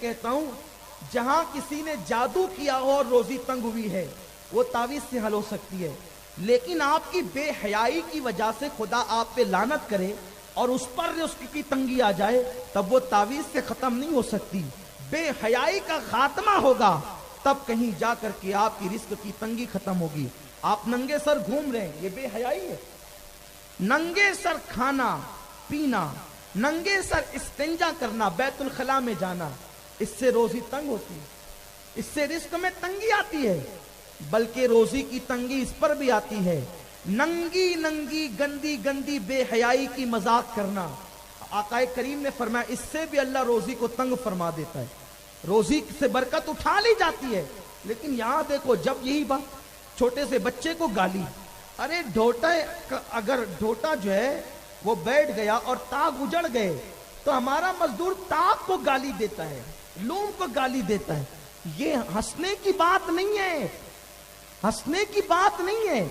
کہتا ہوں جہاں کسی نے جادو کیا ہو اور روزی تنگ ہوئی ہے وہ تعویذ سے حل ہو سکتی ہے، لیکن آپ کی بے حیائی کی وجہ سے خدا آپ پہ لعنت کرے اور اس پر اس کی تنگی آ جائے تب وہ تعویذ سے ختم نہیں ہو سکتی۔ بے حیائی کا خاتمہ ہوگا تب کہیں جا کر کے آپ کی رزق کی تنگی ختم ہوگی۔ آپ ننگے سر گھوم رہے ہیں، یہ بے حیائی ہے۔ ننگے سر کھانا پینا، ننگے سر استنجا کرنا، بیت الخلاء میں جانا، اس سے روزی تنگ ہوتی ہے، اس سے رزق میں تنگی آتی ہے، بلکہ روزی کی تنگی اس پر بھی آتی ہے۔ ننگی ننگی گندی گندی بے حیائی کی مذاق کرنا، آقا کریم نے فرمایا اس سے بھی اللہ روزی کو تنگ فرما دیتا ہے، روزی سے برکت اٹھا لی جاتی ہے۔ لیکن یہاں دیکھو، جب یہی بات چھوٹے سے بچے کو گالی، ارے ڈھوٹا، اگر ڈھوٹا جو ہے وہ بیٹھ گیا اور تاغ اجڑ گئے تو ہمارا مزدور تاغ کو گالی دیتا ہے، لوم کو گالی دیتا ہے۔ یہ ہنسنے کی بات نہیں ہے، ہنسنے کی بات نہیں ہے۔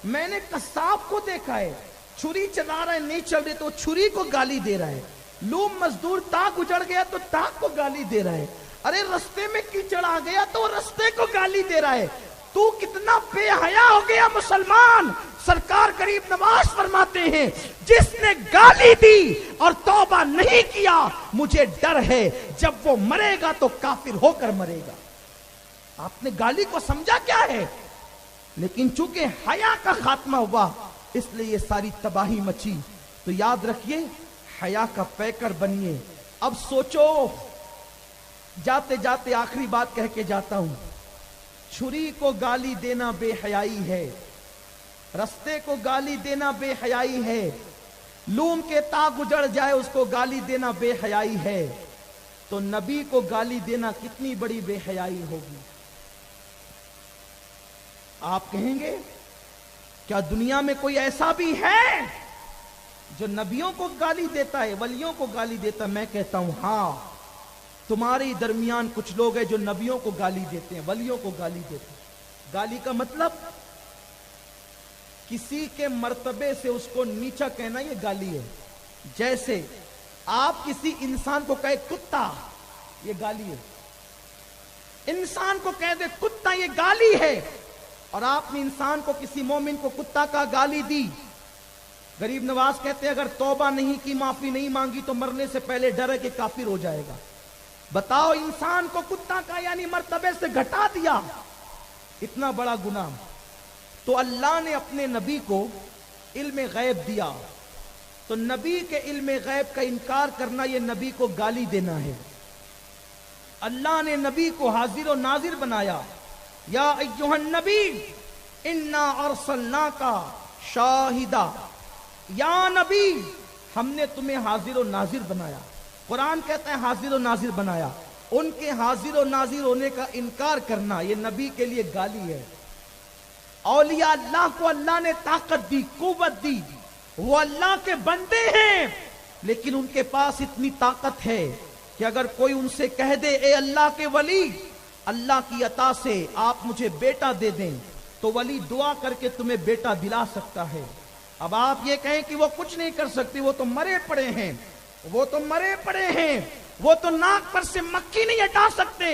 میں نے قصاب کو دیکھا ہے، چھری چلا رہا ہے، نہیں چل رہی تو چھری کو گالی دے رہا ہے۔ لوم مزدور تاغ اجڑ گیا تو تاغ کو گالی دے رہا ہے۔ ارے رستے میں کیچڑ آ گیا تو رستے کو گالی دے رہا ہے۔ تو کتنا بے حیا ہو گیا مسلمان۔ سرکار غریب نواز فرماتے ہیں جس نے گالی دی اور توبہ نہیں کیا مجھے ڈر ہے جب وہ مرے گا تو کافر ہو کر مرے گا۔ آپ نے گالی کو سمجھا کیا ہے، لیکن چونکہ حیا کا خاتمہ ہوا اس لیے یہ ساری تباہی مچی۔ تو یاد رکھیے، حیا کا پیکر بنیے۔ اب سوچو، جاتے جاتے آخری بات کہہ کے جاتا ہوں، چھری کو گالی دینا بے حیائی ہے، رستے کو گالی دینا بے حیائی ہے، لوم کے تاغ اجڑ جائے اس کو گالی دینا بے حیائی ہے، تو نبی کو گالی دینا کتنی بڑی بے حیائی ہوگی۔ آپ کہیں گے کیا دنیا میں کوئی ایسا بھی ہے جو نبیوں کو گالی دیتا ہے، ولیوں کو گالی دیتا ہے؟ میں کہتا ہوں ہاں، تمہارے درمیان کچھ لوگ ہیں جو نبیوں کو گالی دیتے ہیں، ولیوں کو گالی دیتے ہیں۔ گالی کا مطلب کسی کے مرتبے سے اس کو نیچا کہنا، یہ گالی ہے۔ جیسے آپ کسی انسان کو کہے کتا، یہ گالی ہے۔ انسان کو کہہ دے کتا، یہ گالی ہے۔ اور آپ نے انسان کو، کسی مومن کو کتا کا گالی دی۔ غریب نواز کہتے ہیں اگر توبہ نہیں کی، معافی نہیں مانگی تو مرنے سے پہلے ڈر ہے کہ کافر ہو جائے گا۔ بتاؤ، انسان کو کتا کا یعنی مرتبے سے گھٹا دیا، اتنا بڑا گناہ۔ تو اللہ نے اپنے نبی کو علم غیب دیا، تو نبی کے علم غیب کا انکار کرنا یہ نبی کو گالی دینا ہے۔ اللہ نے نبی کو حاضر و ناظر بنایا، یا ایھا النبی انا ارسلناک شاہدا، یا نبی ہم نے تمہیں حاضر و ناظر بنایا۔ قرآن کہتا ہے حاضر و ناظر بنایا۔ ان کے حاضر و ناظر ہونے کا انکار کرنا یہ نبی کے لیے گالی ہے۔ اولیاء اللہ کو اللہ نے طاقت دی، قوت دی، وہ اللہ کے بندے ہیں، لیکن ان کے پاس اتنی طاقت ہے کہ اگر کوئی ان سے کہہ دے اے اللہ کے ولی، اللہ کی عطا سے آپ مجھے بیٹا دے دیں، تو ولی دعا کر کے تمہیں بیٹا دلا سکتا ہے۔ اب آپ یہ کہیں کہ وہ کچھ نہیں کر سکتی، وہ تو مرے پڑے ہیں، وہ تو مرے پڑے ہیں، وہ تو ناک پر سے مکھی نہیں ہٹا سکتے،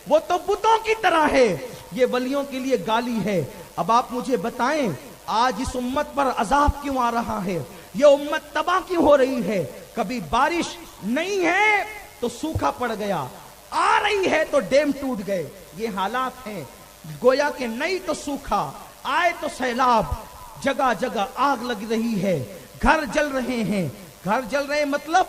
وہ تو بتوں کی طرح ہے، یہ ولیوں کے لیے گالی ہے۔ اب آپ مجھے بتائیں آج اس امت پر عذاب کیوں آ رہا ہے، یہ امت تباہ کیوں ہو رہی ہے؟ کبھی بارش نہیں ہے تو سوکھا پڑ گیا، آ رہی ہے تو ڈیم ٹوٹ گئے، یہ حالات ہیں۔ گویا کہ نہیں تو سوکھا، آئے تو سیلاب، جگہ جگہ آگ لگ رہی ہے، گھر جل رہے ہیں۔ گھر جل رہے مطلب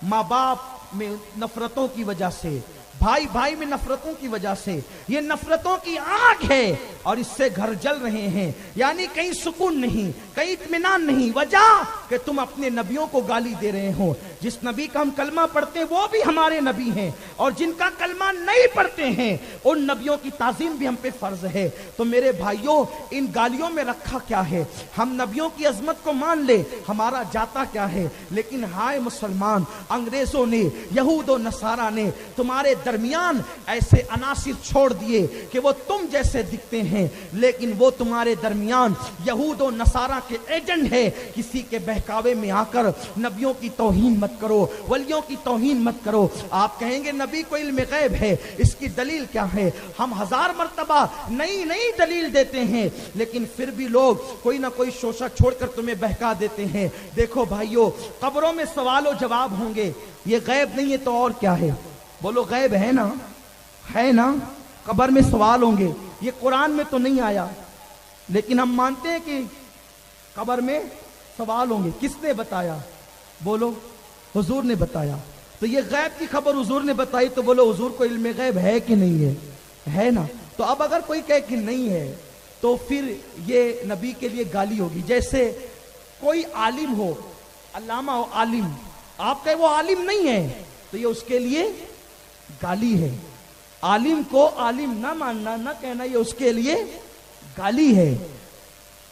ماں باپ میں نفرتوں کی وجہ سے، بھائی بھائی میں نفرتوں کی وجہ سے، یہ نفرتوں کی آگ ہے اور اس سے گھر جل رہے ہیں۔ یعنی کہیں سکون نہیں، کہیں اطمینان نہیں، وجہ کہ تم اپنے نبیوں کو گالی دے رہے ہو۔ جس نبی کا ہم کلمہ پڑھتے ہیں وہ بھی ہمارے نبی ہیں، اور جن کا کلمہ نہیں پڑھتے ہیں ان نبیوں کی تعظیم بھی ہم پہ فرض ہے۔ تو میرے بھائیوں، ان گالیوں میں رکھا کیا ہے؟ ہم نبیوں کی عظمت کو مان لے، ہمارا جاتا کیا ہے؟ لیکن ہائے مسلمان، انگریزوں نے، یہود و نصارہ نے تمہارے درمیان ایسے عناصر چھوڑ دیے کہ وہ تم جیسے دکھتے ہیں، لیکن وہ تمہارے درمیان یہود و نصارہ کے ایجنٹ ہے۔ کسی کے بہکاوے میں آ کر نبیوں کی توہین مت मत करो, वलियों की तौहीन मत करो। आप कहेंगे नबी को इल्म गैब है, इसकी दलील क्या है? हम 1000 मर्तबा नई नई दलील देते हैं, लेकिन फिर भी लोग कोई ना कोई शोशा छोड़कर तुम्हें बहका देते हैं। देखो भाइयों, कब्रों में सवाल जवाब होंगे, ये गैब नहीं है तो और क्या है? बोलो गैब है ना? है ना? कब्र में सवाल होंगे, ये कुरान में तो नहीं आया, लेकिन हम मानते हैं कि कब्र में सवाल होंगे। किसने बताया? बोलो हुजूर ने बताया। तो ये गैब की खबर हुजूर ने बताई, तो बोलो हुजूर को इल्म गैब है कि नहीं है? है ना? तो अब अगर कोई कहे कि नहीं है, तो फिर ये नबी के लिए गाली होगी। जैसे कोई आलिम हो, अल्लामा हो, आलिम, आप कहे वो आलिम नहीं है, तो ये उसके लिए गाली है। आलिम को आलिम ना मानना, ना कहना, ये उसके लिए गाली है।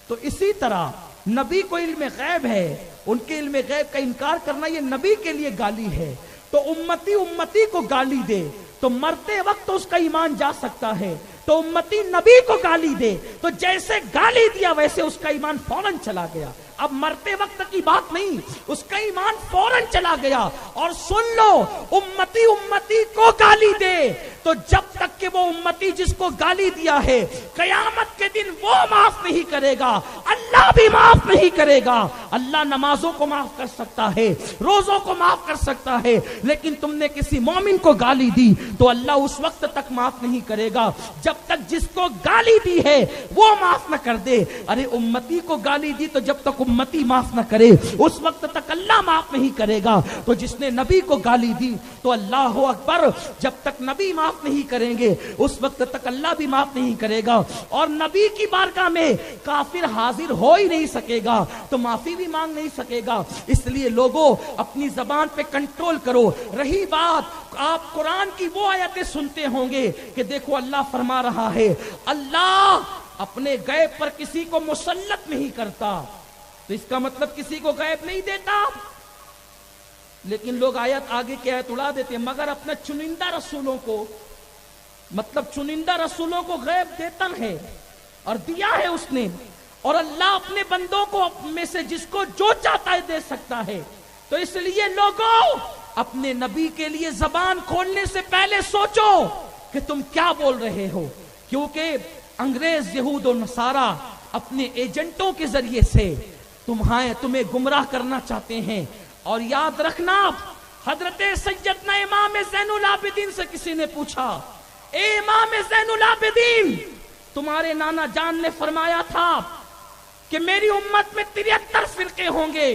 तो इसी तरह नबी को इल्म गैब है, उनके इल्म गैब का इनकार करना ये नबी के लिए गाली है। तो उम्मती उम्मती को गाली दे तो मरते वक्त तो उसका ईमान जा सकता है, तो उम्मती नबी को गाली दे तो जैसे गाली दिया वैसे उसका ईमान फौरन चला गया। अब मरते वक्त की बात नहीं, उसका ईमान फौरन चला गया। और सुन लो, उम्मती उम्मती को गाली दे तो जब तक कि वो उम्मती जिसको गाली दिया है कयामत के दिन वो माफ नहीं करेगा, अल्लाह भी माफ नहीं करेगा। अल्लाह नमाजों को माफ कर सकता है, रोजों को माफ कर सकता है, लेकिन तुमने किसी मोमिन को गाली दी तो अल्लाह उस वक्त तक माफ नहीं करेगा जब तक जिसको गाली दी है वो माफ न कर दे। अरे उम्मती को गाली दी तो जब तक उम्मती माफ न करे उस वक्त तक अल्लाह माफ नहीं करेगा। तो जिसने नबी को गाली दी तो अल्लाह अकबर, जब तक नबी माफ नहीं करेंगे उस वक्त तक अल्लाह भी माफ नहीं करेगा। और नबी की बारगाह में काफिर हाजिर हो ही नहीं सकेगा तो माफी भी मांग नहीं सकेगा। इसलिए लोगों, अपनी जबान पे कंट्रोल करो। रही बात, आप कुरान की वो आयतें सुनते होंगे कि देखो अल्लाह फरमा रहा है, अल्लाह अपने गैब पर किसी को मुसल्लत नहीं करता, तो इसका मतलब किसी को गैब नहीं देता। लेकिन लोग आयत आगे की आयत उड़ा देते हैं, मगर अपने चुनिंदा रसूलों को, मतलब चुनिंदा रसूलों को गैब देता है और दिया है उसने। और अल्लाह अपने बंदों को में से जिसको जो चाहता है दे सकता है। तो इसलिए लोगों, अपने नबी के लिए जबान खोलने से पहले सोचो कि तुम क्या बोल रहे हो, क्योंकि अंग्रेज, यहूद और नसारा अपने एजेंटों के जरिए से तुम्हें गुमराह करना चाहते हैं। और याद रखना, हजरत सैयदना इमाम ज़ैनुल आबिदीन से किसी ने पूछा, ए इमाम ज़ैनुल आबिदीन, तुम्हारे नाना जान ने फरमाया था कि मेरी उम्मत में 73 फिरके होंगे,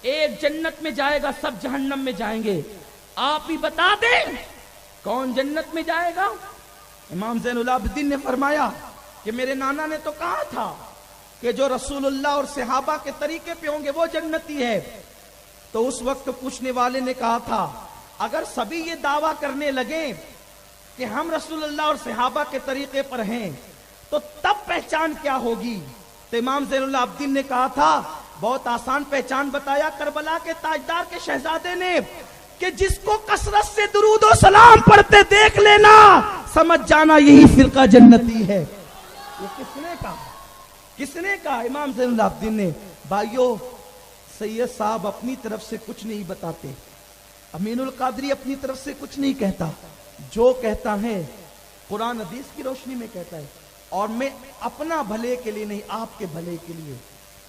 एक जन्नत में जाएगा, सब जहन्नम में जाएंगे, आप ही बता दें कौन जन्नत में जाएगा? इमाम ज़ैनुल आबिदीन ने फरमाया कि मेरे नाना ने तो कहा था कि जो रसूलुल्लाह और सहाबा के तरीके पे होंगे वो जन्नती है। तो उस वक्त पूछने वाले ने कहा था, अगर सभी ये दावा करने लगे कि हम रसूलुल्लाह और सहाबा के तरीके पर हैं तो तब पहचान क्या होगी? तो इमाम ज़ैनुल आबिदीन ने कहा था, बहुत आसान पहचान बताया करबला के ताजदार के शहजादे ने, कि जिसको कसरत से दुरूद और सलाम पढ़ते देख लेना, समझ जाना यही फिरका जन्नती है। ये किसने कहा? किसने कहा? इमाम ज़ैनुल आबिदीन ने। भाइयों, सैयद साहब अपनी तरफ से कुछ नहीं बताते, अमीनुल कादरी अपनी तरफ से कुछ नहीं कहता, जो कहता है कुरान हदीस की रोशनी में कहता है। और मैं अपना भले के लिए नहीं, आपके भले के लिए।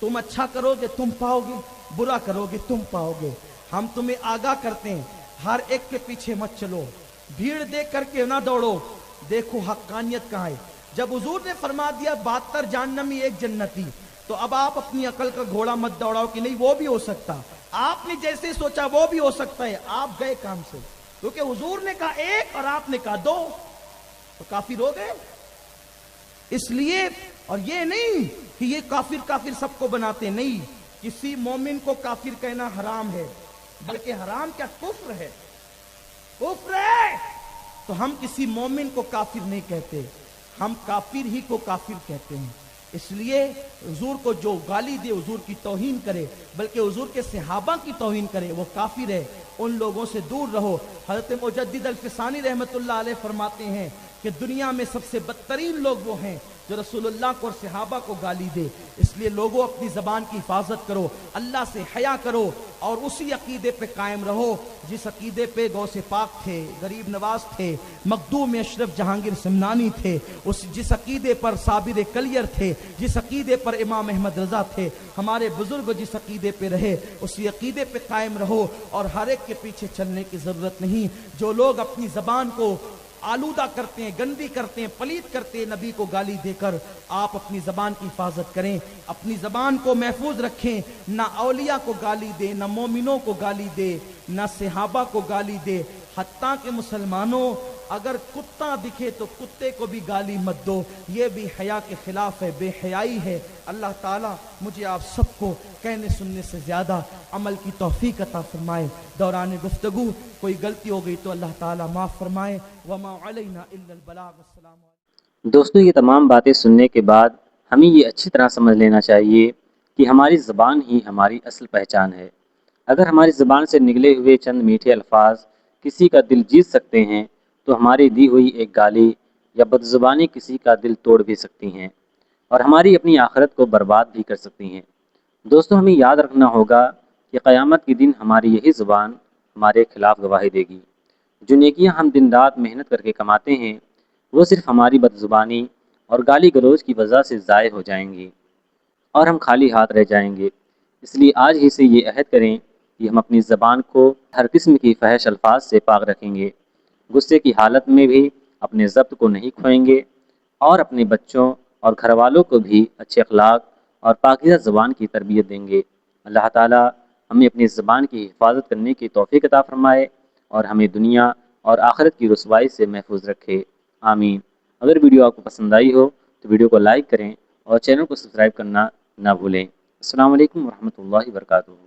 तुम अच्छा करोगे तुम पाओगे, बुरा करोगे तुम पाओगे। हम तुम्हें आगाह करते हैं, हर एक के पीछे मत चलो, भीड़ देख करके ना दौड़ो, देखो हक्कानियत कहाँ है। जब हुजूर ने फरमा दिया 72 जहन्नमी एक जन्नती, तो अब आप अपनी अकल का घोड़ा मत दौड़ाओ कि नहीं वो भी हो सकता, आपने जैसे सोचा वो भी हो सकता है, आप गए काम से। क्योंकि हुजूर ने कहा एक और आपने कहा दो, तो काफिर हो गए। इसलिए, और ये नहीं कि ये काफिर काफिर सबको बनाते, नहीं, किसी मोमिन को काफिर कहना हराम है, बल्कि हराम क्या कुफ्र है, कुफ्र है। तो हम किसी मोमिन को काफिर नहीं कहते, हम काफिर ही को काफिर कहते हैं। इसलिए हुजूर को जो गाली दे, हुजूर की तौहीन करे, बल्कि हुजूर के सहाबा की तौहीन करे, वो काफिर है। उन लोगों से दूर रहो। हज़रत मुजद्दिद अल-फिसानी रहमतुल्लाह अलैह फरमाते हैं कि दुनिया में सबसे बदतरीन लोग वो हैं जो रसूलुल्लाह को और सहाबा को गाली दे। इसलिए लोगों अपनी ज़बान की हिफाजत करो, अल्लाह से हया करो और उसी अकीदे पे कायम रहो जिस अकीदे पे गौसे पाक थे, गरीब नवाज थे, मखदूम अशरफ जहांगीर सिमनानी थे, जिस अकीदे पर साबिर कलियर थे, जिस अकीदे पर इमाम अहमद रज़ा थे, हमारे बुजुर्ग जिस अकीदे पे रहे उसी अकीदे पे कायम रहो और हर एक के पीछे चलने की ज़रूरत नहीं। जो लोग अपनी ज़बान को आलूदा करते हैं, गंदी करते हैं, पलीत करते हैं नबी को गाली देकर, आप अपनी ज़बान की हिफाजत करें, अपनी ज़बान को महफूज रखें, ना औलिया को गाली दे, ना मोमिनों को गाली दे, ना सहाबा को गाली दे। हत्ता के मुसलमानों अगर कुत्ता दिखे तो कुत्ते को भी गाली मत दो, ये भी हया के खिलाफ है, बेहयाई है। अल्लाह ताला मुझे आप सबको कहने सुनने से ज़्यादा अमल की तौफीक अता फरमाए। दौरान गुफ्तगू कोई गलती हो गई तो अल्लाह ताला माफ़ फरमाए। वमा अलैना इल्लल बलाग। अस्सलाम। दोस्तों, ये तमाम बातें सुनने के बाद हमें ये अच्छी तरह समझ लेना चाहिए कि हमारी ज़बान ही हमारी असल पहचान है। अगर हमारी ज़बान से निकले हुए चंद मीठे अल्फाज किसी का दिल जीत सकते हैं तो हमारी दी हुई एक गाली या बदज़ुबानी किसी का दिल तोड़ भी सकती हैं और हमारी अपनी आखिरत को बर्बाद भी कर सकती हैं। दोस्तों, हमें याद रखना होगा कि क़यामत के दिन हमारी यही ज़ुबान हमारे खिलाफ गवाही देगी। जो नेकियां हम दिन रात मेहनत करके कमाते हैं वो सिर्फ हमारी बदज़ुबानी और गाली गलौज की वजह से ज़ाय हो जाएंगी और हम खाली हाथ रह जाएंगे। इसलिए आज ही से ये अहद करें कि हम अपनी ज़बान को हर किस्म की फहश अल्फाज से पाक रखेंगे, गुस्से की हालत में भी अपने ज़ब्त को नहीं खोएंगे और अपने बच्चों और घर वालों को भी अच्छे अखलाक और पाकीज़ा ज़बान की तरबियत देंगे। अल्लाह ताला हमें अपनी ज़बान की हिफाजत करने की तौफ़ीक़ अता फ़रमाए और हमें दुनिया और आखिरत की रुसवाई से महफूज रखे। आमीन। अगर वीडियो आपको पसंद आई हो तो वीडियो को लाइक करें और चैनल को सब्सक्राइब करना ना भूलें। अस्सलाम वालेकुम रहमतुल्लाहि व बरकातुहू।